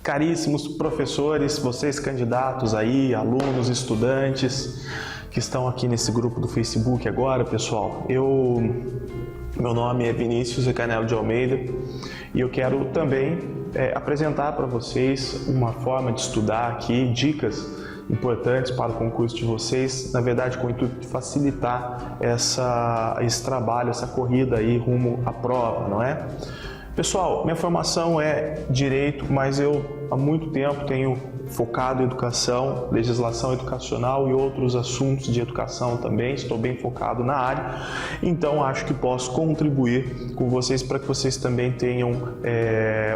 Caríssimos professores, vocês candidatos aí, alunos, estudantes que estão aqui nesse grupo do Facebook agora, pessoal, meu nome é Vinícius Recanelo de Almeida e eu quero também apresentar para vocês uma forma de estudar aqui, dicas importantes para o concurso de vocês, na verdade com o intuito de facilitar esse trabalho, essa corrida aí rumo à prova, não é? Pessoal, minha formação é Direito, mas eu há muito tempo tenho focado em educação, legislação educacional e outros assuntos de educação também, estou bem focado na área, então acho que posso contribuir com vocês para que vocês também tenham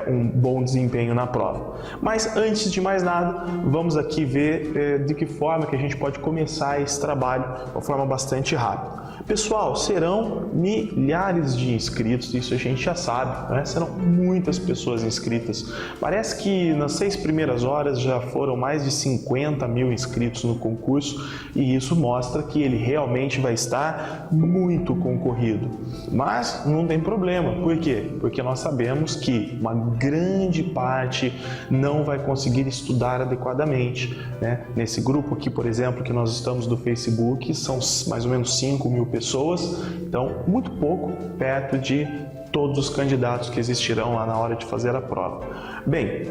um bom desempenho na prova. Mas antes de mais nada, vamos aqui ver de que forma que a gente pode começar esse trabalho de uma forma bastante rápida. Pessoal, serão milhares de inscritos, isso a gente já sabe, né? Serão muitas pessoas inscritas. Parece que nas 6 primeiras horas já foram mais de 50 mil inscritos no concurso e isso mostra que ele realmente vai estar muito concorrido. Mas não tem problema, por quê? Porque nós sabemos que uma grande parte não vai conseguir estudar adequadamente, né? Nesse grupo aqui, por exemplo, que nós estamos do Facebook, são mais ou menos 5 mil pessoas, então muito pouco perto de todos os candidatos que existirão lá na hora de fazer a prova. Bem,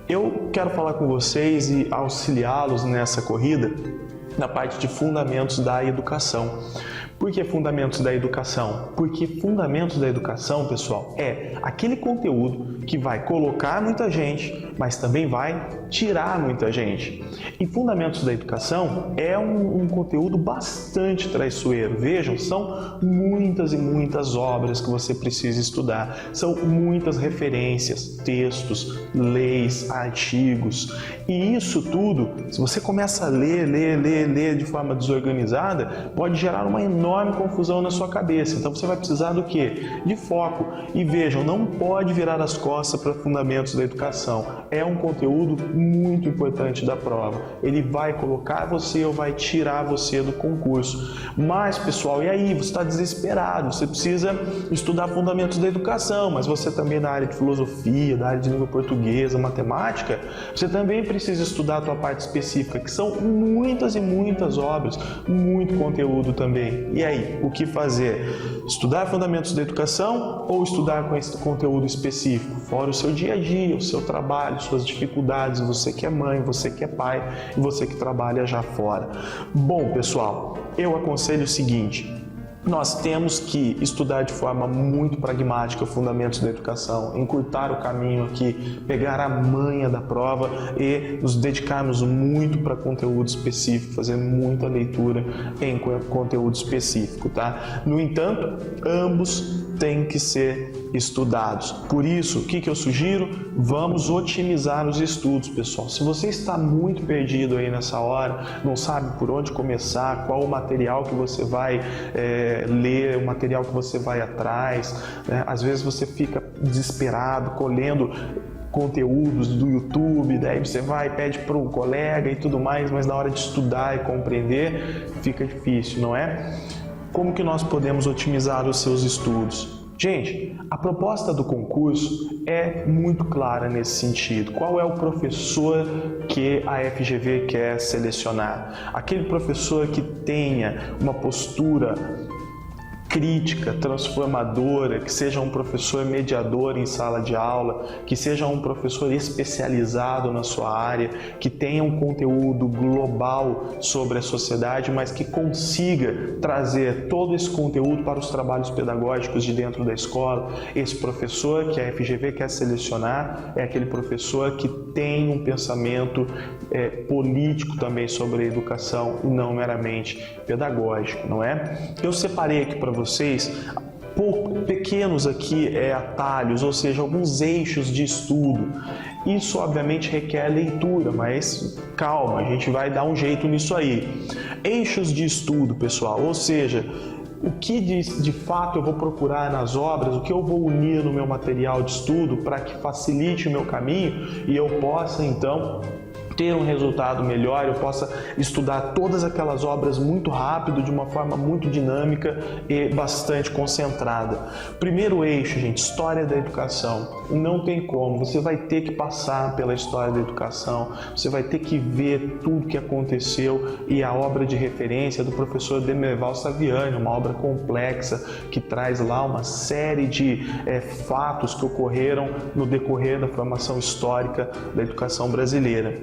eu quero falar com vocês e auxiliá-los nessa corrida na parte de fundamentos da educação. Por que fundamentos da educação? Porque fundamentos da educação, pessoal, é aquele conteúdo que vai colocar muita gente, mas também vai tirar muita gente. E fundamentos da educação é um conteúdo bastante traiçoeiro. Vejam, são muitas e muitas obras que você precisa estudar. São muitas referências, textos, leis, artigos. E isso tudo, se você começa a ler de forma desorganizada, pode gerar uma enorme confusão na sua cabeça. Então você vai precisar do quê? De foco. E vejam, não pode virar as costas para fundamentos da educação. É um conteúdo muito importante da prova. Ele vai colocar você ou vai tirar você do concurso. Mas, pessoal, e aí? Você está desesperado, você precisa estudar fundamentos da educação, mas você também na área de filosofia, da área de língua portuguesa, matemática, você também precisa estudar a tua parte específica, que são muitas e muitas obras, muito conteúdo também. E aí, o que fazer? Estudar fundamentos da educação ou estudar com esse conteúdo específico? Fora o seu dia a dia, o seu trabalho, suas dificuldades, você que é mãe, você que é pai e você que trabalha já fora. Bom, pessoal, eu aconselho o seguinte: nós temos que estudar de forma muito pragmática fundamentos da educação, encurtar o caminho aqui, pegar a manha da prova e nos dedicarmos muito para conteúdo específico, fazer muita leitura em conteúdo específico, tá? No entanto, ambos têm que ser estudados. Por isso, o que eu sugiro? Vamos otimizar os estudos, pessoal. Se você está muito perdido aí nessa hora, não sabe por onde começar, qual o material que você vai ler, o material que você vai atrás, né? Às vezes você fica desesperado, colhendo conteúdos do YouTube, daí você vai, pede para um colega e tudo mais, mas na hora de estudar e compreender, fica difícil, não é? Como que nós podemos otimizar os seus estudos? Gente, a proposta do concurso é muito clara nesse sentido. Qual é o professor que a FGV quer selecionar? Aquele professor que tenha uma postura crítica, transformadora, que seja um professor mediador em sala de aula, que seja um professor especializado na sua área, que tenha um conteúdo global sobre a sociedade, mas que consiga trazer todo esse conteúdo para os trabalhos pedagógicos de dentro da escola. Esse professor que a FGV quer selecionar é aquele professor que tem um pensamento político também sobre a educação e não meramente pedagógico, não é? Eu separei aqui para vocês pequenos aqui atalhos, ou seja, alguns eixos de estudo. Isso obviamente requer leitura, mas calma, a gente vai dar um jeito nisso aí. Eixos de estudo, pessoal, ou seja, o que de fato eu vou procurar nas obras, o que eu vou unir no meu material de estudo para que facilite o meu caminho e eu possa então ter um resultado melhor, eu possa estudar todas aquelas obras muito rápido, de uma forma muito dinâmica e bastante concentrada. Primeiro eixo, gente, história da educação. Não tem como, você vai ter que passar pela história da educação, você vai ter que ver tudo que aconteceu, e a obra de referência do professor Demerval Saviani, uma obra complexa que traz lá uma série de fatos que ocorreram no decorrer da formação histórica da educação brasileira.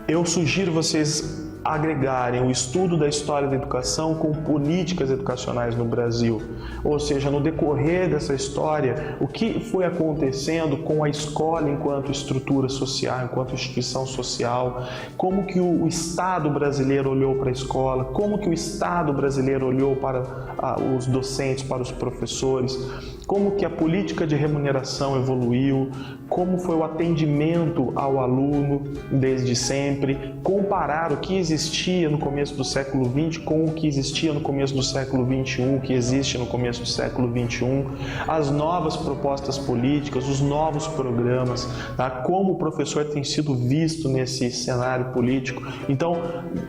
Eu sugiro vocês agregarem o estudo da história da educação com políticas educacionais no Brasil, ou seja, no decorrer dessa história, o que foi acontecendo com a escola enquanto estrutura social, enquanto instituição social, como que o Estado brasileiro olhou para a escola, como que o Estado brasileiro olhou para os docentes, para os professores, como que a política de remuneração evoluiu, como foi o atendimento ao aluno desde sempre, comparar o que existia no começo do século XX com o que existia no começo do século XXI, o que existe no começo do século XXI, as novas propostas políticas, os novos programas, tá? Como o professor tem sido visto nesse cenário político. Então,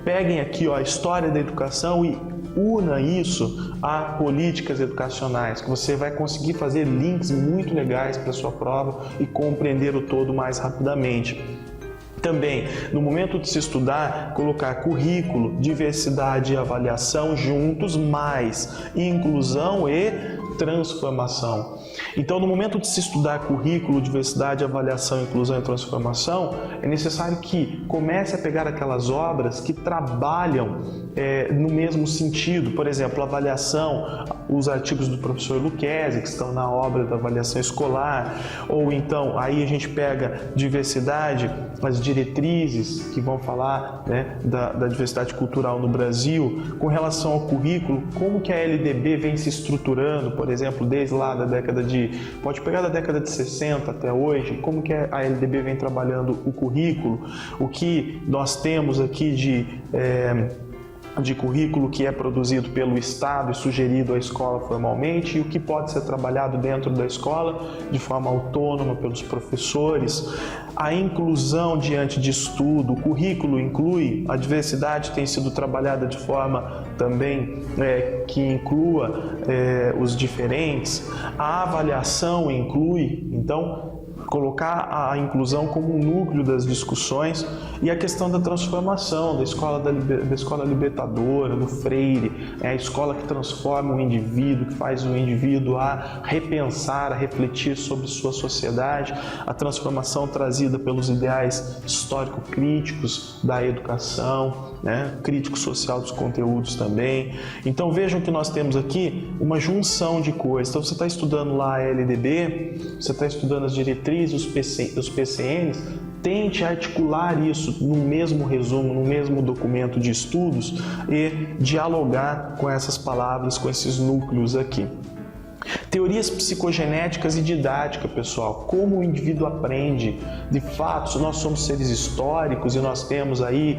peguem aqui a história da educação e una isso a políticas educacionais, que você vai conseguir fazer links muito legais para a sua prova e compreender o todo mais rapidamente. Também, no momento de se estudar, colocar currículo, diversidade e avaliação juntos, mais inclusão e transformação. Então, no momento de se estudar currículo, diversidade, avaliação, inclusão e transformação, é necessário que comece a pegar aquelas obras que trabalham no mesmo sentido. Por exemplo, avaliação, os artigos do professor Lucchesi, que estão na obra da avaliação escolar, ou então, aí a gente pega diversidade, as diretrizes que vão falar, né, da diversidade cultural no Brasil. Com relação ao currículo, como que a LDB vem se estruturando, por exemplo, desde lá da pode pegar da década de 60 até hoje, como que a LDB vem trabalhando o currículo, o que nós temos aqui de currículo que é produzido pelo Estado e sugerido à escola formalmente, e o que pode ser trabalhado dentro da escola de forma autônoma pelos professores. A inclusão diante de estudo, o currículo inclui, a diversidade tem sido trabalhada de forma também que inclua os diferentes, a avaliação inclui, então, colocar a inclusão como um núcleo das discussões, e a questão da transformação, da escola libertadora, do Freire, a escola que transforma o indivíduo, que faz o indivíduo a repensar, a refletir sobre sua sociedade, a transformação trazida pelos ideais histórico-críticos da educação, né? Crítico social dos conteúdos também. Então vejam que nós temos aqui uma junção de coisas. Então você está estudando lá a LDB, você está estudando as diretrizes, os PCNs, tente articular isso no mesmo resumo, no mesmo documento de estudos e dialogar com essas palavras, com esses núcleos aqui. Teorias psicogenéticas e didática, pessoal. Como o indivíduo aprende? De fato, nós somos seres históricos e nós temos aí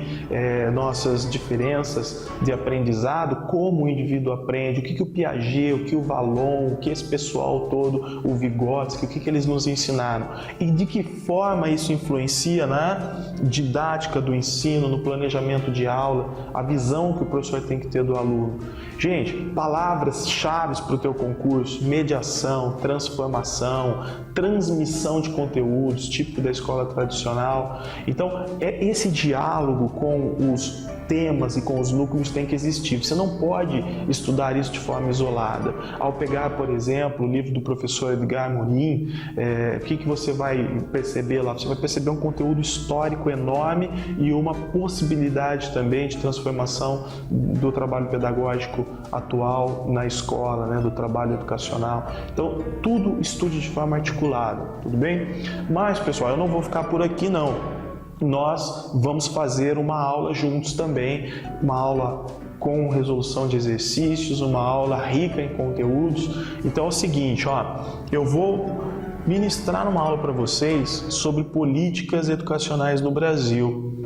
nossas diferenças de aprendizado. Como o indivíduo aprende? O que o Piaget, o que o Vallon, o que esse pessoal todo, o Vygotsky, o que eles nos ensinaram? E de que forma isso influencia na didática do ensino, no planejamento de aula, a visão que o professor tem que ter do aluno? Gente, palavras-chave para o teu concurso: mediação, transformação, transmissão de conteúdos, típico da escola tradicional. Então, esse diálogo com os temas e com os núcleos tem que existir. Você não pode estudar isso de forma isolada. Ao pegar, por exemplo, o livro do professor Edgar Morin, o que você vai perceber lá? Você vai perceber um conteúdo histórico enorme e uma possibilidade também de transformação do trabalho pedagógico atual na escola, né, do trabalho educacional. Então, tudo estude de forma articulada, tudo bem? Mas, pessoal, eu não vou ficar por aqui, não. Nós vamos fazer uma aula juntos também, uma aula com resolução de exercícios, uma aula rica em conteúdos. Então é o seguinte, eu vou ministrar uma aula para vocês sobre políticas educacionais no Brasil.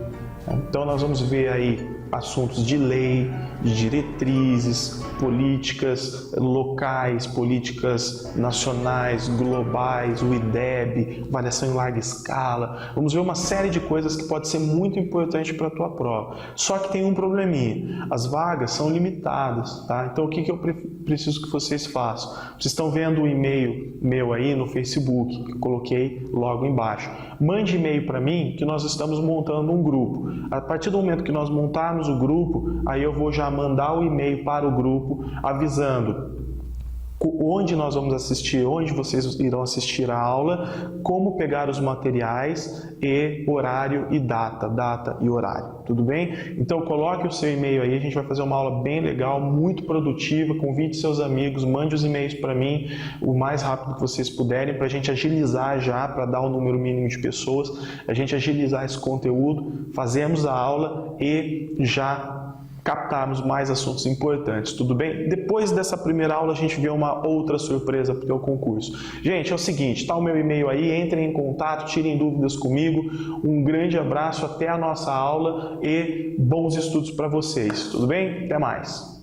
Então nós vamos ver aí assuntos de lei, de diretrizes, políticas locais, políticas nacionais, globais, o IDEB, avaliação em larga escala. Vamos ver uma série de coisas que pode ser muito importante para a tua prova. Só que tem um probleminha, as vagas são limitadas, tá? Então o que eu preciso que vocês façam? Vocês estão vendo o e-mail meu aí no Facebook, que eu coloquei logo embaixo. Mande e-mail para mim que nós estamos montando um grupo. A partir do momento que nós montarmos o grupo, aí eu vou já mandar o e-mail para o grupo avisando onde nós vamos assistir, onde vocês irão assistir a aula, como pegar os materiais e horário e data e horário, tudo bem? Então coloque o seu e-mail aí, a gente vai fazer uma aula bem legal, muito produtiva, convide seus amigos, mande os e-mails para mim o mais rápido que vocês puderem, para a gente agilizar já, para dar o número mínimo de pessoas, a gente agilizar esse conteúdo, fazemos a aula e já captarmos mais assuntos importantes, tudo bem? Depois dessa primeira aula a gente vê uma outra surpresa para o teu concurso. Gente, é o seguinte, está o meu e-mail aí, entrem em contato, tirem dúvidas comigo, um grande abraço, até a nossa aula e bons estudos para vocês, tudo bem? Até mais!